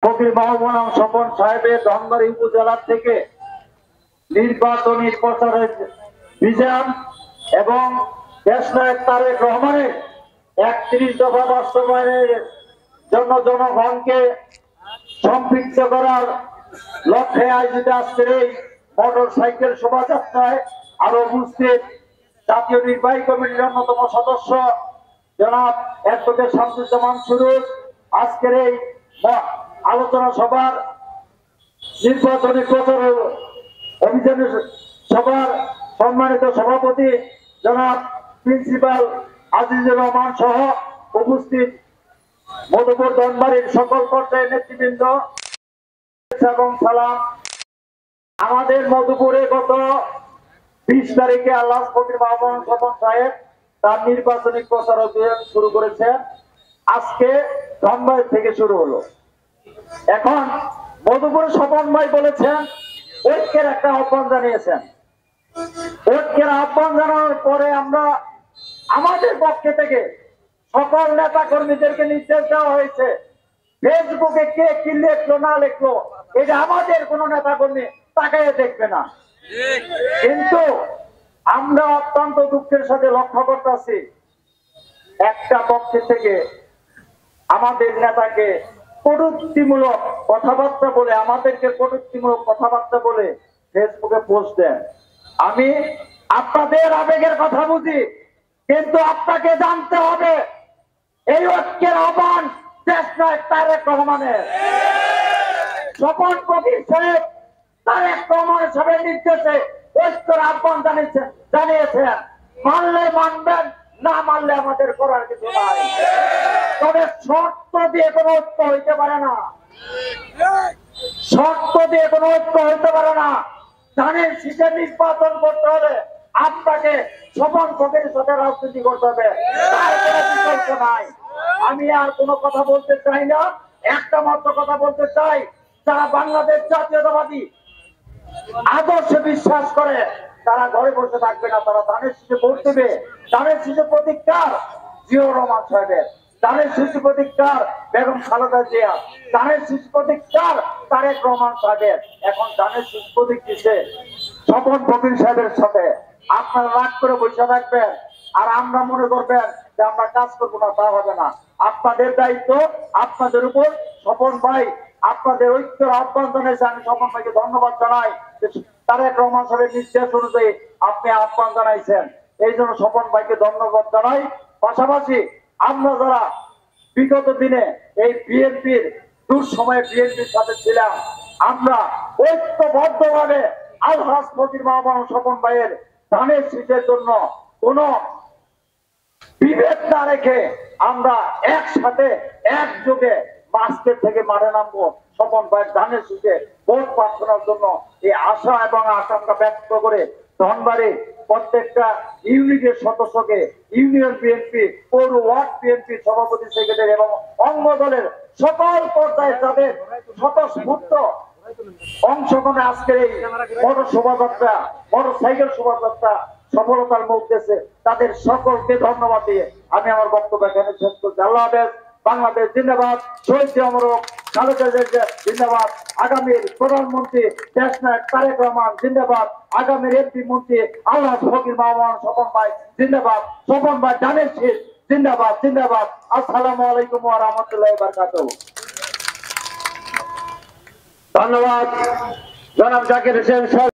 ফকির মাহবুব স্বপন সাহেবের ধনবাড়ী উপজেলা থেকে নির্বাচনী প্রচারের বিজয় এবং দেশনায়ক তারেক রহমানের ৩১ দফা বাস্তবায়নের জন্য জনগণকে সম্পৃক্ত করার লক্ষ্যে আয়োজিত আজকের এই মোটর সাইকেল শোভাযাত্রায় আরো উপস্থিত জাতীয় নির্বাহী কমিটির অন্যতম সদস্য জনাব অ্যাডভোকেট শামসুজ্জামান সুরুজ, আজকের এই আলোচনা সভার নির্বাচনী প্রচার অভিযানের সভার সম্মানিত সভাপতি জনাব প্রিন্সিপাল আজিজুর রহমান সহ উপস্থিত মধুপুর ধনবাড়ির সকল পর্যায়ের নেতৃবৃন্দ এবং সালাম। আমাদের মধুপুরে গত 20 তারিখে আল্লাহ ফকির মাহবুব স্বপন সাহেব তার নির্বাচনী প্রচার অভিযান শুরু করেছেন। আজকে ধনবাড়ি থেকে শুরু হলো। এখন মধুপুরে স্বপন ভাই বলেছেন ঐক্যের একটা আহ্বান জানিয়েছেন। ঐক্যের আহ্বান জানানোর পরে আমরা আমাদের পক্ষে থেকে সকল নেতা কর্মীদেরকে নির্দেশ দেওয়া হয়েছে, ফেসবুকে কে কি লেখলো না লেখলো এটা আমাদের কোন নেতা কর্মী তাকাইয়ে দেখবে না। কিন্তু আমরা অত্যন্ত দুঃখের সাথে লক্ষ্য করতেছি একটা পক্ষে থেকে আমাদের নেতাকে কটূক্তিমূলক কথাবার্তা বলে, আমাদেরকে কটূক্তিমূলক কথাবার্তা বলে ফেসবুকে পোস্ট দেন। আমি আপনাদের আবেগের কথা বুঝি, কিন্তু আপনাকে জানতে হবে এই ঐক্যের আহ্বান দেশনায়ক তারেক রহমানের। স্বপন ফকির সাহেব তারেক রহমান সাহেবের নির্দেশে ঐক্যের আহ্বান জানিয়েছেন। মানলে মানবেন, না মানলে আমাদের করার কিছু নাই। তবে শর্ত দিয়ে কোনো ঐক্য হইতে পারে না, শর্ত দিয়ে কোনো ঐক্য হইতে পারে না। ধানের শীষে নির্বাচন করতে হলে আপনাকে স্বপন ফকিরের সাথে রাজনীতি করতে হবে, তার কোনো বিকল্প নাই। আমি আর কোনো কথা বলতে চাই না, একটা মাত্র কথা বলতে চাই, যারা বাংলাদেশ জাতীয়তাবাদী আদর্শে বিশ্বাস করে তারা ঘরে বসে থাকবে না, তারা ধানের শীষে ভোট দেবে। ধানের শীষে প্রতিকার জিয়াউর রহমান সাহেবের, ধানের শীষে প্রতিকার বেগম খালেদা জিয়া, ধানের শীষে প্রতিকার তারেক রহমান সাহেবের। এখন ধানের শীষে প্রতীক দিচ্ছে স্বপন ফকির সাহেবের সাথে। আপনারা রাগ করে বসে থাকবেন আর আমরা মনে করবেন যে আমরা কাজ করবো না, তা হবে না। আপনাদের দায়িত্ব, আপনাদের উপর। স্বপন ভাই আপনাদের ঐক্যের আহ্বান জানিয়েছে, আমি স্বপন ভাইকে ধন্যবাদ জানাই। তারেক রহমান সাহেবের নির্দেশ অনুযায়ী আপনি আহ্বান জানাইছেন, এই জন্য স্বপন ভাইকে ধন্যবাদ জানাই। পাশাপাশি আমরা যারা বিগত দিনে এই বিএনপির দুঃসময়ে বিএনপির সাথে ছিলাম, আমরা ঐক্যবদ্ধভাবে আলহাজ ফকির মাহবুব স্বপন ভাইয়ের ধানের শীষের জন্য কোন বিভেদ না রেখে আমরা একসাথে একযোগে মাস্কের থেকে মাঠে নামবো স্বপন ভাইয়ের ধানের শীষে ভোট প্রার্থনার জন্য। এই আশা এবং আকাঙ্ক্ষা ব্যক্ত করে ধনবাড়ি প্রত্যেকটা ইউনিটের সদস্যকে ইউনিয়ন বিএনপি, পৌর ওয়ার্ড বিএনপি সভাপতি, সেক্রেটারি এবং অঙ্গ দলের সকল পর্যায়ে যাদের স্বতঃস্ফূর্ত অংশগ্রহণে আজকের এই মোটর শোভাযাত্রা, মোটর সাইকেল শোভাযাত্রা সফলতার মুখ দিয়েছে, তাদের সকলকে ধন্যবাদ দিয়ে আমি আমার বক্তব্য এখানে শেষ করছি। আল্লাহ হাফেজ। বাংলাদেশ জিন্দাবাদ। শহীদ অমরক খালেদা জিয়া জিন্দাবাদ। আগামীর প্রধানমন্ত্রী দেশনায়ক তারেক রহমান জিন্দাবাদ। আগামীর এমপি মন্ত্রী আলহাজ ফকির মাহবুব স্বপন ভাই জিন্দাবাদ। স্বপন ভাই ধানের শীষ জিন্দাবাদ, জিন্দাবাদ। আসসালামু আলাইকুম ওয়া রাহমাতুল্লাহি ওয়া বারাকাতুহু। ধন্যবাদ জনাব জাকির হোসেন।